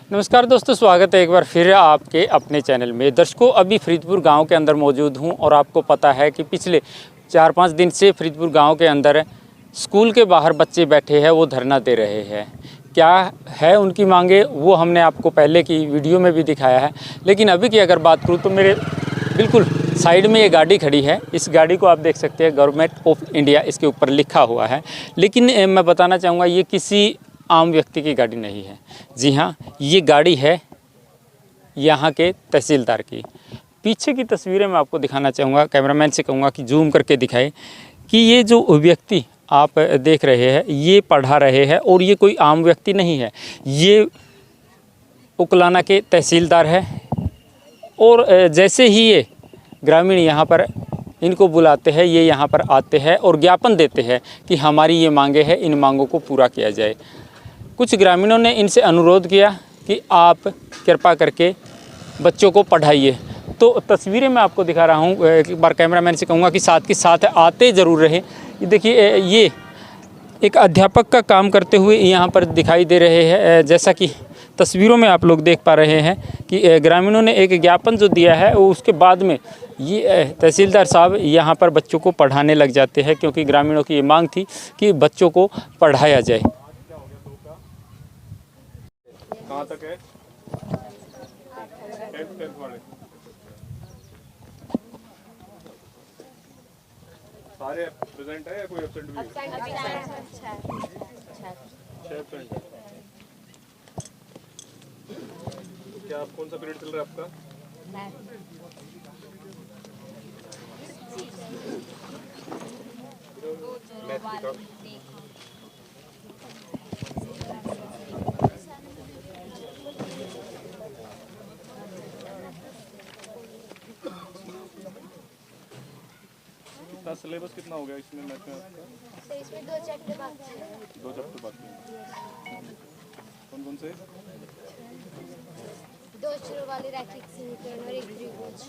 नमस्कार दोस्तों, स्वागत है एक बार फिर आपके अपने चैनल में। दर्शकों, अभी फरीदपुर गांव के अंदर मौजूद हूं और आपको पता है कि पिछले 4-5 दिन से फरीदपुर गांव के अंदर स्कूल के बाहर बच्चे बैठे हैं, वो धरना दे रहे हैं। क्या है उनकी मांगे वो हमने आपको पहले की वीडियो में भी दिखाया है, लेकिन अभी की अगर बात करूँ तो मेरे बिल्कुल साइड में ये गाड़ी खड़ी है। इस गाड़ी को आप देख सकते हैं, गवर्नमेंट ऑफ इंडिया इसके ऊपर लिखा हुआ है। लेकिन मैं बताना चाहूँगा, ये किसी आम व्यक्ति की गाड़ी नहीं है। जी हाँ, ये गाड़ी है यहाँ के तहसीलदार की। पीछे की तस्वीरें मैं आपको दिखाना चाहूँगा, कैमरामैन से कहूँगा कि जूम करके दिखाए कि ये जो व्यक्ति आप देख रहे हैं ये पढ़ा रहे हैं, और ये कोई आम व्यक्ति नहीं है। ये उकलाना के तहसीलदार है। और जैसे ही ये ग्रामीण यहाँ पर इनको बुलाते हैं, ये यहाँ पर आते हैं और ज्ञापन देते हैं कि हमारी ये मांगे हैं, इन मांगों को पूरा किया जाए। कुछ ग्रामीणों ने इनसे अनुरोध किया कि आप कृपा करके बच्चों को पढ़ाइए। तो तस्वीरें मैं आपको दिखा रहा हूँ। एक बार कैमरामैन से कहूँगा कि साथ के साथ आते ज़रूर रहे। ये देखिए, ये एक अध्यापक का काम करते हुए यहाँ पर दिखाई दे रहे हैं। जैसा कि तस्वीरों में आप लोग देख पा रहे हैं कि ग्रामीणों ने एक ज्ञापन जो दिया है, उसके बाद में ये तहसीलदार साहब यहाँ पर बच्चों को पढ़ाने लग जाते हैं, क्योंकि ग्रामीणों की ये मांग थी कि बच्चों को पढ़ाया जाए। कहाँ तक है? 10th वाले सारे प्रेजेंट है या कोई एब्सेंट भी है? 6 एब्सेंट है। तो क्या आप कौन सा पीरियड चल रहा है आपका? कितना सिलेबस कितना हो गया इसमें मैथ में आपका? तो इसमें 2 चैप्टर बाकी हैं। 2 चैप्टर बाकी हैं। कौन कौन से? 2 शुरू वाले रैखिक समीकरण और एक त्रिभुज।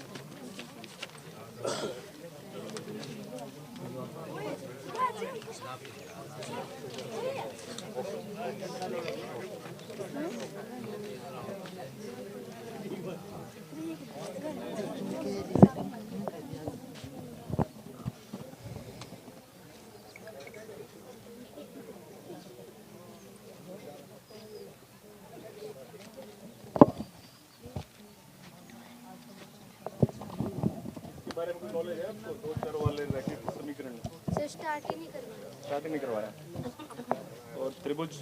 बारे में कोई नॉलेज है आपको? 2 चर वाले रैखिक समीकरण सर स्टार्ट ही नहीं करवाया। स्टार्ट ही नहीं करवाया, और त्रिभुज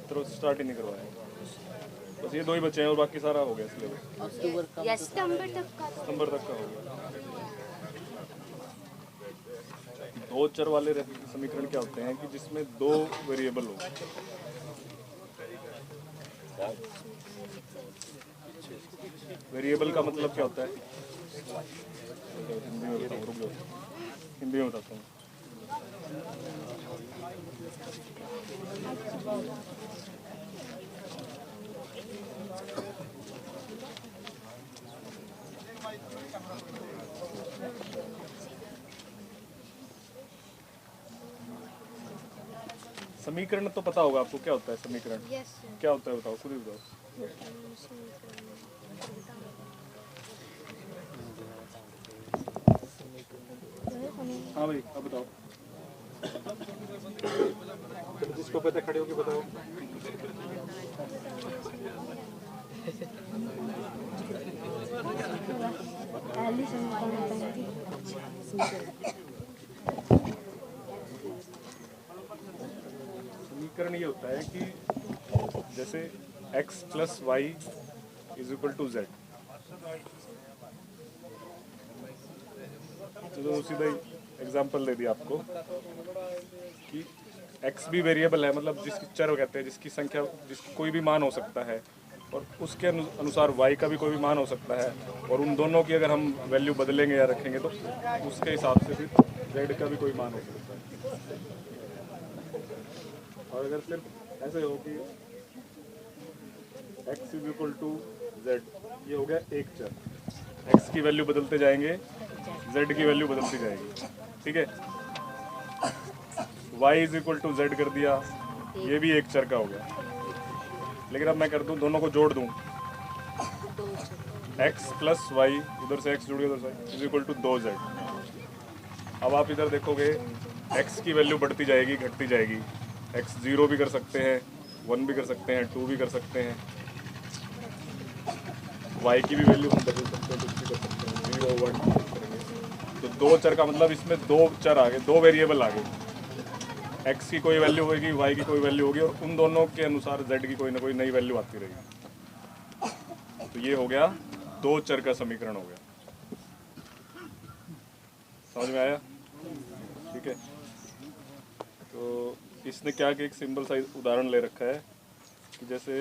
तो स्टार्ट ही नहीं करवाया। बस ये 2 ही बचे हैं और बाकी सारा हो गया सिलेबस। यस, सितंबर तक का। सितंबर तक का हो गया। 2 चर वाले रैखिक समीकरण क्या होते हैं कि जिसमें 2 वेरिएबल हो। वेरिएबल का मतलब क्या होता है? हिंदी में बताता हूँ। समीकरण तो पता होगा आपको, क्या होता है समीकरण? Yes sir. क्या होता है बताओ, खुद ही बताओ। हाँ भाई, अब बताओ। जिसको पता खड़े होके बताओ। समीकरण ये होता है कि जैसे x + y = z। तो सीधा एग्जाम्पल दे दिया आपको कि x भी वेरिएबल है, मतलब जिसकी चर कहते हैं, जिसकी संख्या, जिसकी कोई भी मान हो सकता है, और उसके अनुसार y का भी कोई भी मान हो सकता है, और उन दोनों की अगर हम वैल्यू बदलेंगे या रखेंगे तो उसके हिसाब से फिर z का भी कोई मान हो सकता है। और अगर सिर्फ ऐसे हो कि x = z, ये हो गया एक चर, x की वैल्यू बदलते जाएंगे, z की वैल्यू बदलती जाएगी, ठीक है। y = z कर दिया, ये भी एक चर का हो गया। लेकिन अब मैं कर दूं, दोनों को जोड़ दूं, x प्लस वाई, उधर से x जुड़ गया, उधर से इज इक्वल टू 2z। अब आप इधर देखोगे x की वैल्यू बढ़ती जाएगी घटती जाएगी, x 0 भी कर सकते हैं, 1 भी कर सकते हैं, 2 भी कर सकते हैं, y की भी वैल्यू हम बदल सकते हैं, कुछ भी कर सकते हैं, 0 1 करेंगे। तो दो चर का मतलब इसमें दो चर आ गए, दो वेरिएबल आ गए, x की कोई वैल्यू होगी, y की कोई वैल्यू होगी, और उन दोनों के अनुसार z की कोई ना कोई नई वैल्यू आती रहेगी। तो ये हो गया दो चर का समीकरण हो गया। समझ में आया? ठीक है। तो इसने क्या कि एक सिंपल सा उदाहरण ले रखा है कि जैसे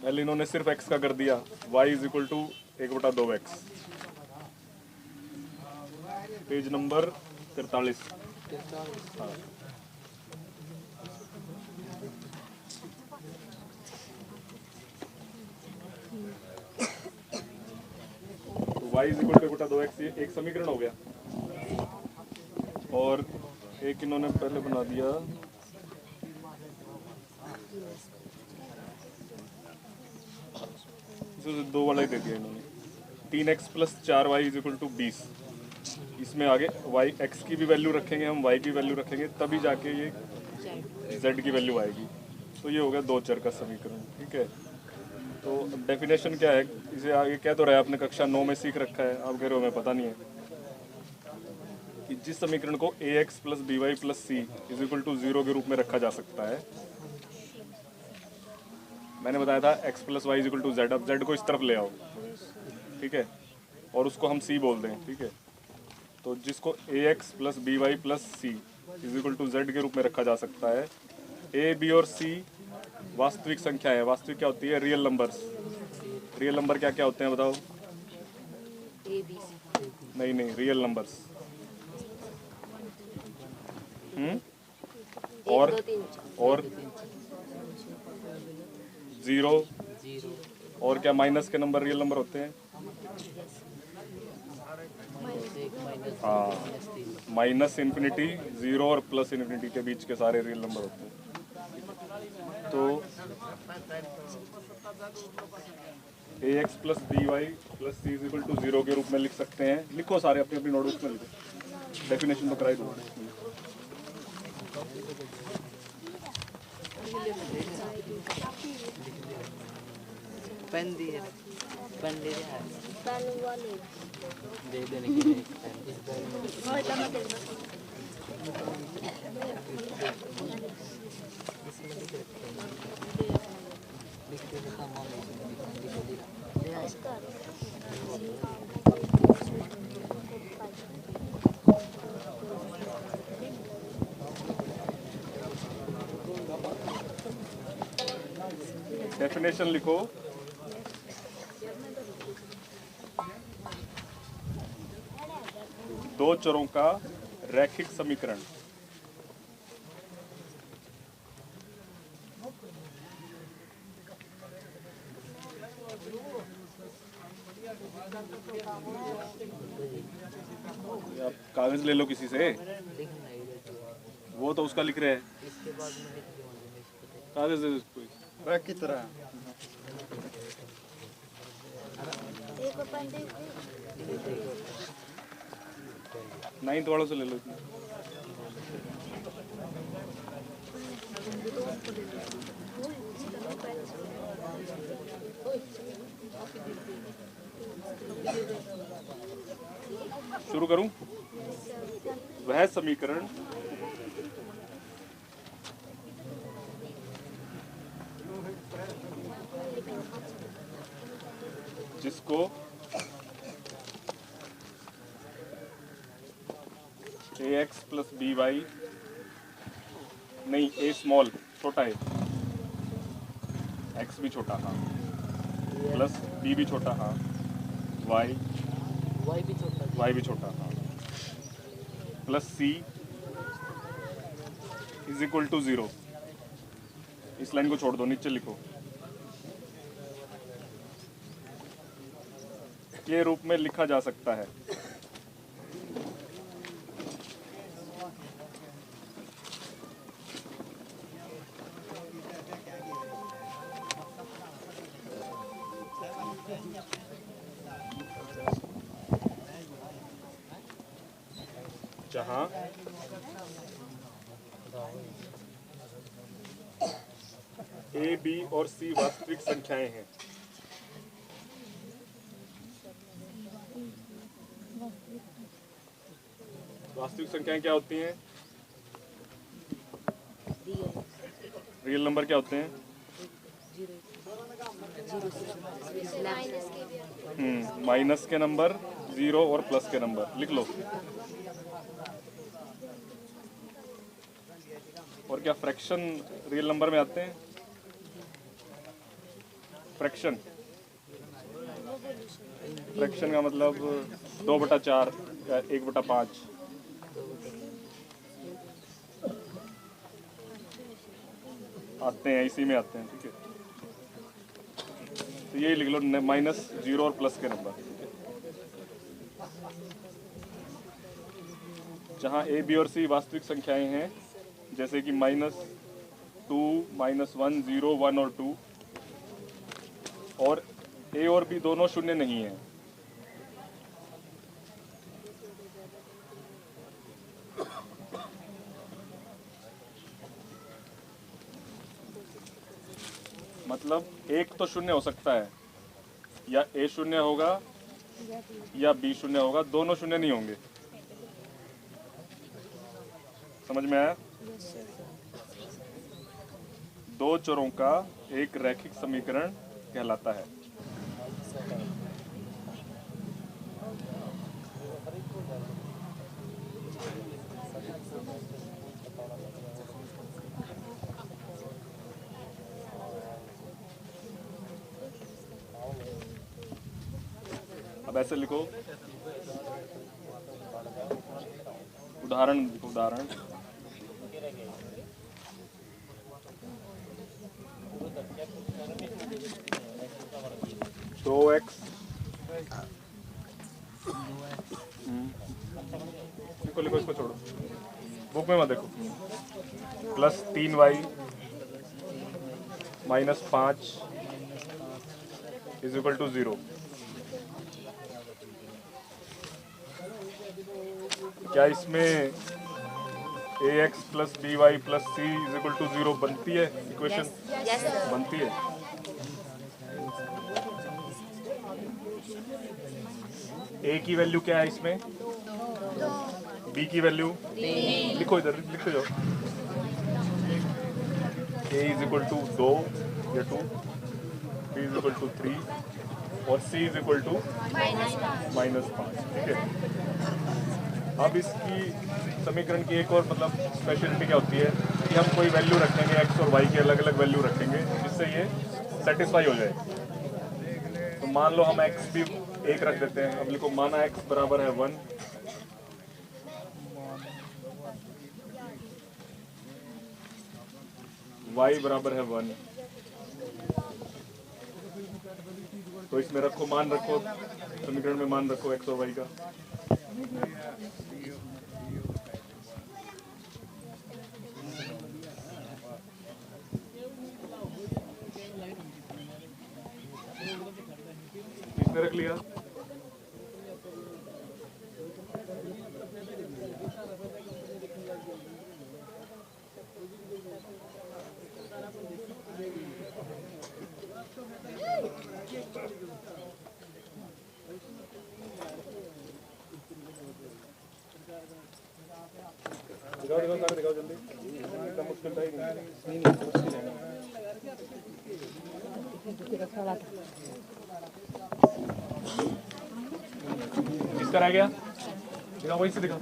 पहले इन्होंने सिर्फ x का कर दिया, y is equal to 1/2x, page number 43। हाँ, तो y is equal to 1/2x, ये एक समीकरण हो गया। और एक इन्होंने पहले बना दिया, दो वाला ही दे दिया इन्होंने, 3x plus 4y is equal to 20। इसमें आगे y x की भी वैल्यू रखेंगे हम, y की वैल्यू रखेंगे, तभी जाके ये z की वैल्यू आएगी। तो ये हो गया दो चर का समीकरण। ठीक है। तो डेफिनेशन क्या है, इसे आगे कह तो रहा है, आपने कक्षा 9 में सीख रखा है, आप कह रहे हो हमें पता नहीं है, कि जिस समीकरण को ax plus B Y plus C is equal to 0 के रूप में रखा जा सकता है। मैंने बताया था x plus Y is equal to Z, अब z को इस तरफ ले आओ, ठीक है, और उसको हम c बोल दें। ठीक है। तो जिसको ax plus B Y plus C is equal to Z के रूप में रखा जा सकता है, a b और c वास्तविक संख्या है। वास्तविक क्या होती है? Real numbers. रियल नंबर क्या क्या होते हैं बताओ? नहीं नहीं, रियल नंबर्स। और जीरो, और क्या माइनस के नंबर रियल नंबर होते हैं? हाँ, माइनस इन्फिनिटी, जीरो और प्लस इन्फिनिटी के बीच के सारे रियल नंबर होते हैं। तो ax plus B Y plus C is equal to 0 के रूप में लिख सकते हैं। लिखो सारे अपनी अपनी नोटबुक में लिखो, डेफिनेशन तो कराई दो। पेन दिए, पेन ले रहा है, पेन वाले दे देने के लिए डेफिनेशन लिखो। दो चरों का रैखिक समीकरण। आप कागज ले लो किसी से, वो तो उसका लिख रहे हैं, कागज दे दो इसको। रैक की तरह एक पेन दे 9th वालों से ले लो इतना। शुरू करूं? वह समीकरण जिसको ax प्लस बी वाई, नहीं a स्मॉल छोटा है, x भी छोटा, हाँ, प्लस b भी छोटा, हाँ, y भी छोटा, हाँ, plus c is equal to 0। इस लाइन को छोड़ दो, नीचे लिखो, के रूप में लिखा जा सकता है। जहां ए, बी और सी वास्तविक संख्याएं हैं। वास्तविक संख्याएं क्या होती हैं? रियल नंबर क्या होते हैं? माइनस के नंबर, जीरो और प्लस के नंबर। लिख लो। और क्या फ्रैक्शन रियल नंबर में आते हैं? फ्रैक्शन का मतलब 2/4 या 1/5 आते हैं, इसी में आते हैं। ठीक है, तो यही लिख लो, माइनस, जीरो और प्लस के नंबर। जहां ए, बी और सी वास्तविक संख्याएं हैं, जैसे कि -2, -1, 0, 1 और 2, और ए और बी दोनों शून्य नहीं है। मतलब एक तो शून्य हो सकता है, या ए शून्य होगा या बी शून्य होगा, दोनों शून्य नहीं होंगे। समझ में आया? दो चरों का एक रैखिक समीकरण कहलाता है। अब ऐसे लिखो, उदाहरण लिखो, उदाहरण। दो एक्स, लिखो इसको छोड़ो, बुक में मत देखो। Plus 3y -5 = 0। क्या इसमें ax + by + c = 0 बनती है? इक्वेशन बनती है। a की वैल्यू क्या है इसमें? b की वैल्यू लिखो, इधर लिखो जाओ। a = 2 या 2, b = 3 और c = -5। ठीक है, अब इसकी समीकरण की एक और मतलब स्पेशलिटी क्या होती है कि हम कोई वैल्यू रखेंगे, x और y की अलग अलग वैल्यू रखेंगे, जिससे ये सेटिस्फाई हो जाए। तो मान लो हम x भी 1 रख देते हैं। अब लिखो, माना x बराबर है 1, y बराबर है 1, तो इसमें रखो, मान रखो, समीकरण में मान रखो x और y का। इसमें रख लिया। दिखाओ जल्दी, एकदम मुश्किल था ही नहीं। किसका रह गया? दिखाओ, वहीं से दिखाओ।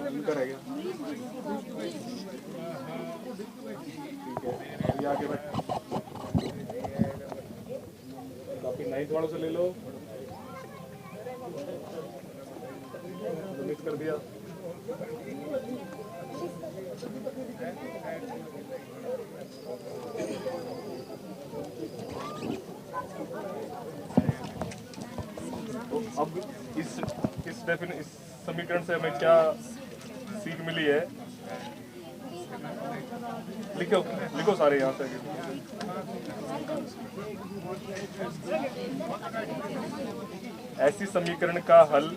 इनका रह गया। ठीक है, अभी आगे बैठ। काफी 9th वालों से ले लो, मिस कर दिया। तो अब इस समीकरण से हमें क्या सीख मिली है लिखो लिखो सारे यहाँ से। ऐसी समीकरण का हल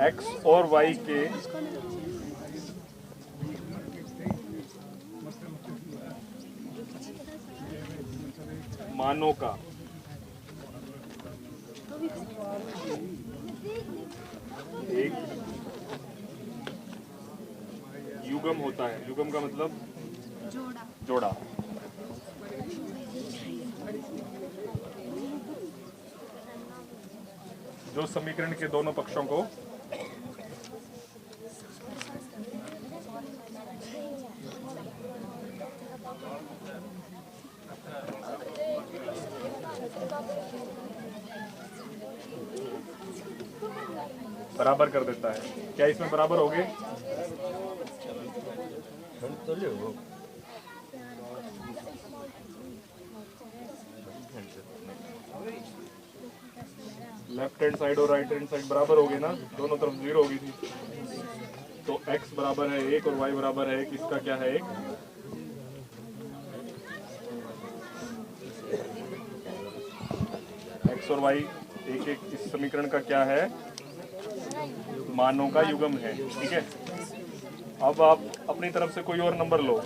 x और y के मानों का एक युग्म होता है। युग्म का मतलब जोड़ा। जो समीकरण के दोनों पक्षों को बराबर कर देता है। क्या इसमें बराबर हो गए? लेफ्ट हैंड साइड और राइट हैंड साइड बराबर हो गए ना, दोनों तरफ 0 होगी थी। तो x बराबर है 1 और y बराबर है 1। इसका क्या है 1? x और y एक एक इस समीकरण का क्या है? मानों का युग्म है। ठीक है। अब आप अपनी तरफ से कोई और नंबर लो।